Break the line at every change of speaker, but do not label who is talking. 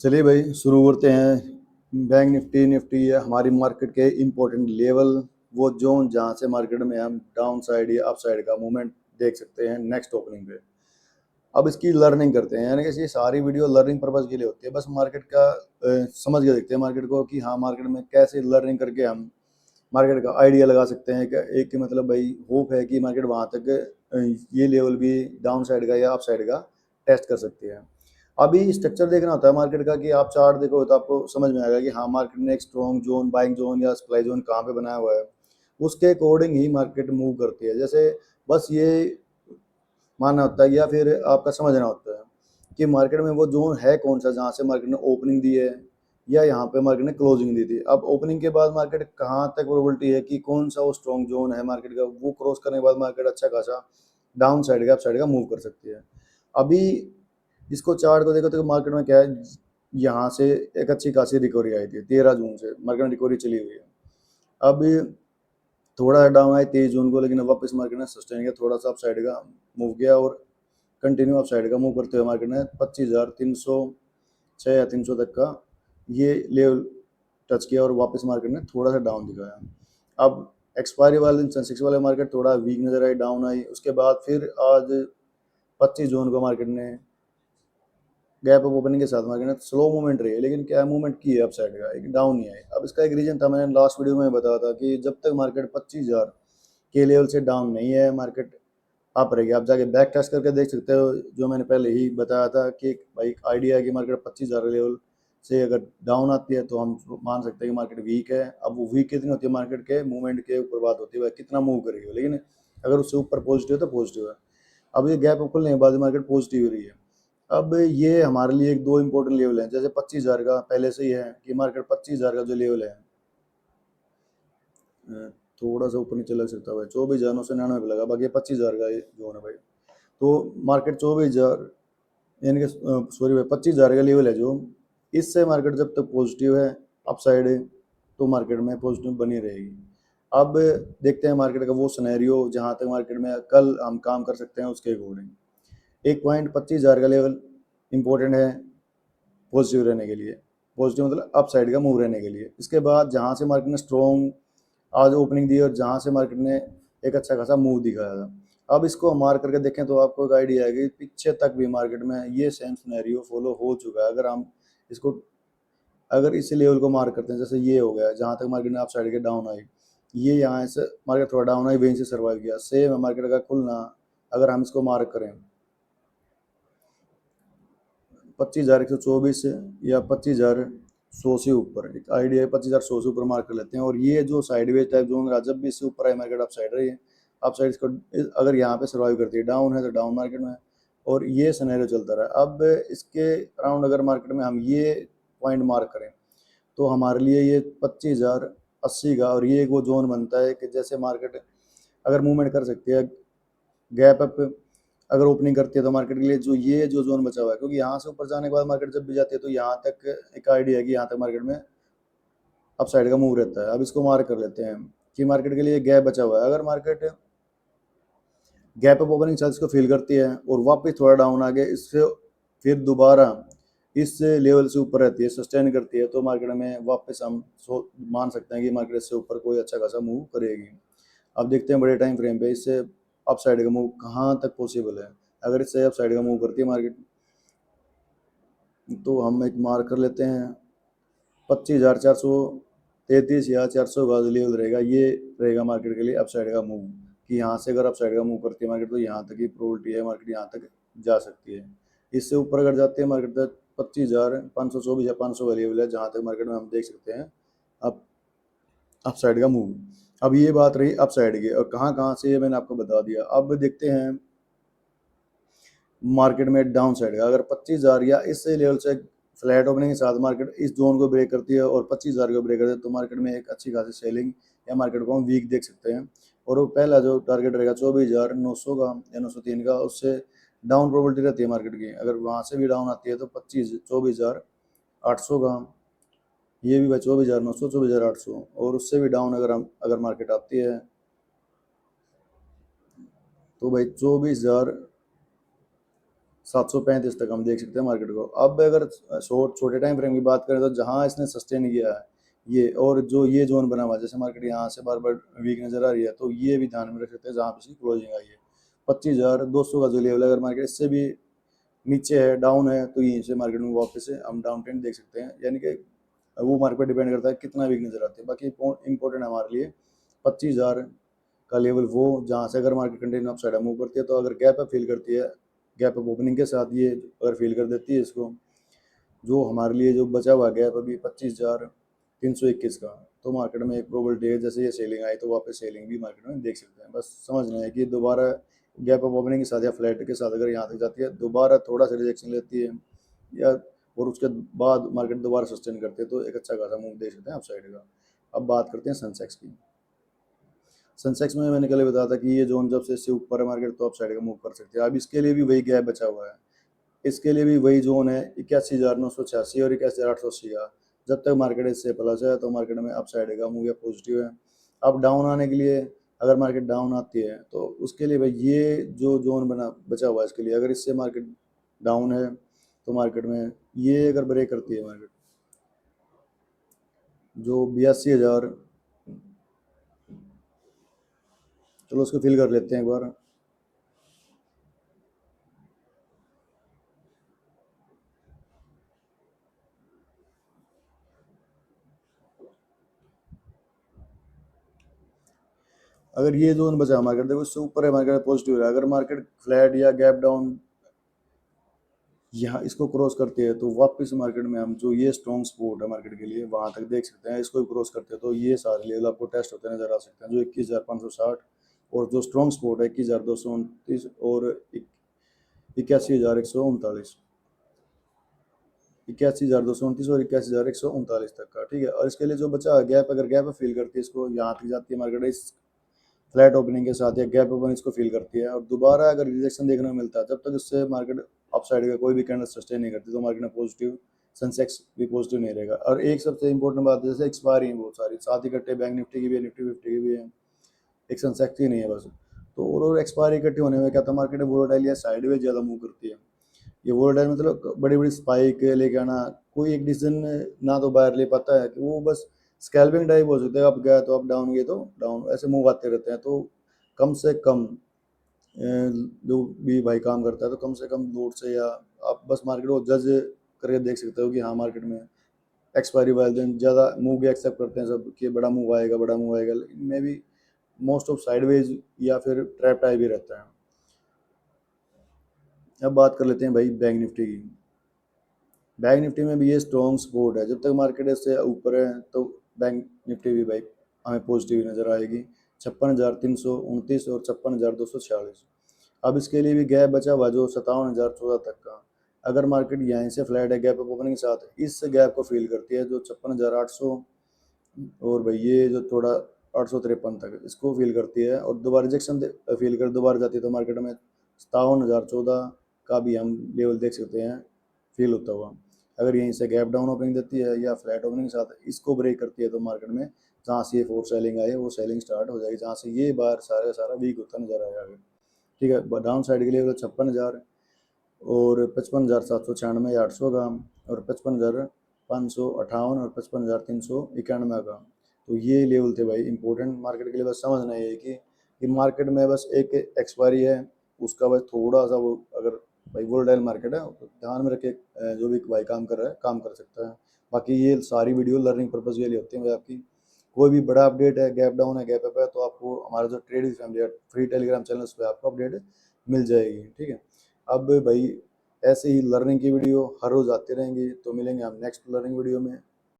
चलिए भाई शुरू करते हैं। बैंक निफ्टी निफ्टी या हमारी मार्केट के इम्पोर्टेंट लेवल, वो जोन जहां से मार्केट में हम डाउन साइड या अप साइड का मूवमेंट देख सकते हैं नेक्स्ट ओपनिंग पे। अब इसकी लर्निंग करते हैं, यानी कि ये सारी वीडियो लर्निंग पर्पज के लिए होती है। बस मार्केट का समझ के देखते हैं मार्केट को कि हाँ मार्केट में कैसे लर्निंग करके हम मार्केट का आइडिया लगा सकते हैं कि एक कि मतलब भाई होप है कि मार्केट वहाँ तक ये लेवल भी डाउन साइड का या अप साइड का टेस्ट कर सकती है। अभी स्ट्रक्चर देखना होता है मार्केट का कि आप चार्ट देखो तो आपको समझ में आएगा कि हाँ मार्केट ने एक स्ट्रॉन्ग जोन, बाइंग जोन या सप्लाई जोन कहाँ पे बनाया हुआ है, उसके अकॉर्डिंग ही मार्केट मूव करती है। जैसे बस ये मानना होता है या फिर आपका समझना होता है कि मार्केट में वो जोन है कौन सा जहाँ से मार्केट ने ओपनिंग दी है या यहाँ पे मार्केट ने क्लोजिंग दी थी। अब ओपनिंग के बाद मार्केट कहाँ तक प्रोबेबिलिटी है कि कौन सा वो स्ट्रॉन्ग जोन है मार्केट का, वो क्रॉस करने के बाद मार्केट अच्छा खासा डाउन साइड का अप साइड का मूव कर सकती है। अभी इसको चार्ट को देखो तो मार्केट में क्या है, यहाँ से एक अच्छी खासी रिकवरी आई थी 13 जून से मार्केट में रिकवरी चली हुई है। अब थोड़ा डाउन आई 23 जून को, लेकिन वापस मार्केट ने सस्टेन किया, थोड़ा सा अप साइड का मूव किया और कंटिन्यू अप साइड का मूव करते हुए मार्केट ने 25,306 या 300 तक का ये लेवल टच किया और वापस मार्केट ने थोड़ा सा डाउन दिखाया। अब एक्सपायरी वाले दिन सेंसेक्स वाले मार्केट थोड़ा वीक नजर आई, डाउन आई। उसके बाद फिर आज 25 जून को मार्केट ने गैप अप ओपनिंग के साथ मार्केट ने स्लो मूवमेंट रही है, लेकिन क्या मूवमेंट की है अप साइड का, एक डाउन नहीं आई। अब इसका एक रीजन था, मैंने लास्ट वीडियो में बताया था कि जब तक मार्केट 25,000 के लेवल से डाउन नहीं है मार्केट अप रहेगी। आप जाके बैक टेस्ट करके देख सकते हो, जो मैंने पहले ही बताया था कि भाई एक आइडिया है कि मार्केट 25,000 लेवल से अगर डाउन आती है तो हम मान सकते हैं कि मार्केट वीक है। अब वो वीक कितनी होती है मार्केट के मूवमेंट के ऊपर बात होती है, कितना मूव करेगी, लेकिन अगर उससे ऊपर पॉजिटिव है तो पॉजिटिव है। अब ये गैप खुलने के बाद मार्केट पॉजिटिव हो रही है। अब ये हमारे लिए एक दो इंपॉर्टेंट लेवल हैं, जैसे 25,000 का पहले से ही है कि मार्केट 25,000 का जो लेवल है, थोड़ा सा ऊपर नीचे लग सकता है भाई, 24,999 पे लगा, बाकी 25,000 का जोन है भाई। तो मार्केट 24,000 यानी कि सॉरी भाई 25,000 का लेवल है जो, इससे मार्केट जब तक पॉजिटिव है अपसाइड है तो मार्केट में पॉजिटिव बनी रहेगी। अब देखते हैं मार्केट का वो सिनेरियो जहां तक मार्केट में कल हम काम कर सकते हैं उसके अकॉर्डिंग। एक पॉइंट 25,000 का लेवल इंपॉर्टेंट है पॉजिटिव रहने के लिए, पॉजिटिव मतलब अप साइड का मूव रहने के लिए। इसके बाद जहाँ से मार्केट ने स्ट्रॉन्ग आज ओपनिंग दी और जहाँ से मार्केट ने एक अच्छा खासा मूव दिखाया था, अब इसको मार्क करके देखें तो आपको एक आइडिया है कि पीछे तक भी मार्केट में ये सेम सिनेरियो फॉलो हो चुका है। अगर हम इसको अगर इस लेवल को मार्क करते हैं, जैसे ये हो गया जहाँ तक मार्केट ने अप साइड के डाउन आई, ये यहाँ से मार्केट थोड़ा डाउन आई, वहीं से सर्वाइव किया। सेम है मार्केट का खुलना, अगर हम इसको मार्क करें 25,124 या 25,100 से ऊपर, एक आइडिया है 25,100 से ऊपर मार्क कर लेते हैं। और ये जो साइडवेज टाइप जोन रहा, जब भी इससे ऊपर है मार्केट अप साइड रही है, अप साइड इसको अगर यहाँ पे सर्वाइव करती है, डाउन है तो डाउन मार्केट में, और ये सिनेरियो चलता रहा। अब इसके अराउंड अगर मार्केट में हम ये पॉइंट मार्क करें तो हमारे लिए ये 25,080 का, और ये एक वो जोन बनता है कि जैसे मार्केट अगर मूवमेंट कर सकती है गैप अप अगर ओपनिंग करती है तो मार्केट के लिए जो ये जो जोन बचा हुआ है, क्योंकि यहाँ से ऊपर जाने के बाद मार्केट जब भी जाती है तो यहाँ तक एक आइडिया है कि यहाँ तक मार्केट में अप साइड का मूव रहता है। अब इसको मार्क कर लेते हैं कि मार्केट के लिए गैप बचा हुआ है। अगर market gap up opening charge को फिल करती है और वापस थोड़ा डाउन आ गया, इससे फिर दोबारा इस लेवल से ऊपर रहती है, सस्टेन करती है, तो मार्केट में वापस हम मान सकते हैं कि मार्केट से ऊपर कोई अच्छा खासा मूव करेगी। अब देखते हैं बड़े टाइम फ्रेम पे इससे अप साइड का मूव कहाँ तक पॉसिबल है। अगर इससे अप साइड का मूव करती है मार्केट तो हम एक मार्क कर लेते हैं 25,433 या 400 का लेवल रहेगा, ये रहेगा मार्केट के लिए अप साइड का मूव। कि यहाँ से अगर अप साइड का मूव करती है मार्केट तो यहाँ तक ही प्रोबेबिलिटी है मार्केट यहाँ तक जा सकती है। इससे ऊपर अगर जाती है मार्केट तक 25,524 या 500 का लेवल है जहाँ तक मार्केट में हम देख सकते हैं अप साइड का मूव। अब ये बात रही अप साइड की, और कहाँ कहाँ से ये मैंने आपको बता दिया। अब देखते हैं मार्केट में डाउन साइड का, अगर 25,000 या इस लेवल से फ्लैट ओपनिंग के साथ मार्केट इस जोन को ब्रेक करती है और 25,000 को ब्रेक करती है तो मार्केट में एक अच्छी खासी सेलिंग या मार्केट को हम वीक देख सकते हैं। और वो पहला जो टारगेट रहेगा 24,900 का या 903 का, उससे डाउन प्रोबेबिलिटी रहती है मार्केट की। अगर वहाँ से भी डाउन आती है तो 24,800 का, ये भी भाई 24,900 24,800, और उससे भी डाउन अगर मार्केट आती है तो भाई 24,000 735 तक हम देख सकते हैं मार्केट को। अब अगर छोटे टाइम फ्रेम की बात करें तो जहां इसने सस्टेन किया है ये, और जो ये जोन बना हुआ है, जैसे मार्केट यहाँ से बार बार वीक नजर आ रही है, तो ये भी ध्यान में रख सकते हैं जहाँ पे इसकी क्लोजिंग आई है। 25,200 का जो लेवल है, अगर मार्केट इससे भी नीचे है, डाउन है, तो यहीं से मार्केट में वापस से हम डाउन ट्रेंड देख सकते हैं। यानी कि वो मार्केट पर डिपेंड करता है कितना वीक नजर आती है। बाकी इंपॉर्टेंट है हमारे लिए 25,000 का लेवल, वो जहाँ से अगर market continue up side move करती है, तो अगर गैप अप फिल करती है, गैप अप ओपनिंग के साथ ये अगर फिल कर देती है इसको, जो हमारे लिए जो बचा हुआ गैप अभी 25,321 का, तो मार्केट में एक प्रोबेबिलिटी है जैसे ये सेलिंग आई तो वापस सेलिंग भी मार्केट में देख सकते हैं। बस समझना है कि दोबारा गैप अप ओपनिंग के साथ या फ्लैट के साथ अगर यहाँ तक जाती है, दोबारा थोड़ा सा रिजेक्शन लेती है या, और उसके बाद मार्केट दोबारा सस्टेन करते हैं, तो एक अच्छा खासा मूव देख सकते हैं अप साइड का। अब बात करते हैं सेंसेक्स की। सेंसेक्स में मैंने कल बताया था कि ये जोन जब से इससे ऊपर है मार्केट, तो अप साइड का मूव कर सकते हैं। अब इसके लिए भी वही गैप बचा हुआ है, इसके लिए भी वही जोन है 81,986 और 81,880 का। जब तक मार्केट इससे प्लस है तो मार्केट में अप साइड का मूव या पॉजिटिव है। अब डाउन आने के लिए, अगर मार्केट डाउन आती है तो उसके लिए भाई ये जो जोन बना बचा हुआ है इसके लिए, अगर इससे मार्केट डाउन है तो मार्केट में ये अगर ब्रेक करती है मार्केट जो 82,000, चलो उसको फिल कर लेते हैं एक बार। अगर ये जोन बचा मार्केट, देखो इससे ऊपर है मार्केट पॉजिटिव है, अगर मार्केट फ्लैट या गैप डाउन यहाँ इसको क्रॉस करते हैं तो वापस मार्केट में हम जो ये स्ट्रॉन्ग सपोर्ट है मार्केट के लिए वहां तक देख सकते हैं। इसको भी क्रॉस करते हैं तो ये सारे लेवल आपको टेस्ट होते नजर आ सकते हैं, जो 21,560 और जो स्ट्रॉन्ग सपोर्ट है 21,229 और 81,139, 81,229 और 81,139 तक का, ठीक है। और इसके लिए जो बचा गैप, अगर गैप फील करती है इसको, यहाँ तक जाती है मार्केट इस फ्लैट ओपनिंग के साथ या गैप ओपन इसको फील करती है, और दोबारा अगर रिजेक्शन देखने को मिलता है, जब तक इससे मार्केट अप साइड का कोई भी कैंडल सस्टेन नहीं करती, तो मार्केट में पॉजिटिव, सेंसेक्स भी पॉजिटिव नहीं रहेगा। और एक सबसे इंपॉर्टेंट बात है, जैसे एक्सपायरी है बहुत सारी, साथ ही इकट्ठे बैंक निफ्टी की भी है, निफ्टी 50 की भी है, एक सेंसेक्स ही नहीं है बस। तो और एक्सपायरी इकट्ठी होने में क्या था, मार्केट वोलेटाइल या साइडवेज ज़्यादा मूव करती है। ये वोलेटाइल मतलब बड़ी बड़ी स्पाइक लेके आना, कोई एक डिसीजन ना तो बायर ले पाता है, कि वो बस स्कैल्पिंग टाइप हो सकता है, अप गया तो अप, डाउन गया तो डाउन, ऐसे मूव आते रहते हैं। तो कम से कम जो भी भाई काम करता है, तो कम से कम लोड से, या आप बस मार्केट को जज करके देख सकते हो कि हाँ मार्केट में एक्सपायरी वाले दिन ज़्यादा मूव भी एक्सेप्ट करते हैं सब, कि बड़ा मूव आएगा बड़ा मूव आएगा, लेकिन मे भी मोस्ट ऑफ साइडवेज या फिर ट्रैप टाइप ही रहता है। अब बात कर लेते हैं भाई बैंक निफ्टी की। बैंक निफ्टी में भी ये स्ट्रॉन्ग सपोर्ट है, जब तक मार्केट इससे ऊपर है तो बैंक निफ्टी भी भाई हमें पॉजिटिव नज़र आएगी। 56,329 और 56,246। अब इसके लिए भी गैप बचा हुआ जो 57,014 तक का, अगर मार्केट यहीं से फ्लैट है गैप ओपनिंग के साथ, इस गैप को फील करती है जो 56,800, और भाई ये जो थोड़ा 853 तक इसको फील करती है, और दोबारा रिजेक्शन फील कर दोबारा जाती है, तो मार्केट में 57,014 का भी हम लेवल देख सकते हैं फील होता हुआ। अगर यहीं से गैप डाउन ओपनिंग देती है या फ्लैट ओपनिंग के साथ इसको ब्रेक करती है, तो मार्केट में जहाँ से ये फोर सेलिंग आई है वो सेलिंग स्टार्ट हो जाएगी, जहाँ से ये बार सारा सारा वीक होता नजर आएगा आगे, ठीक है। डाउन साइड के लिए 56,000 और 55,796 800 का, और 55,558 और 55,391 का, तो ये लेवल थे भाई इंपॉर्टेंट मार्केट के लिए। बस समझना है कि मार्केट में बस एक एक्सपायरी है, उसका बस थोड़ा सा वो, अगर भाई वोलेटाइल मार्केट है तो ध्यान में रख के जो भी भाई काम कर रहा है काम कर सकता है। बाकी ये सारी वीडियो लर्निंग पर्पज के लिए होती है भाई आपकी। कोई भी बड़ा अपडेट है, गैप डाउन है, गैप अप है, तो आपको हमारा जो ट्रेड फैमिली है फ्री टेलीग्राम चैनल, उस पर आपको अपडेट मिल जाएगी, ठीक है। अब भाई ऐसे ही लर्निंग की वीडियो हर रोज़ आती रहेंगी, तो मिलेंगे हम नेक्स्ट लर्निंग वीडियो में।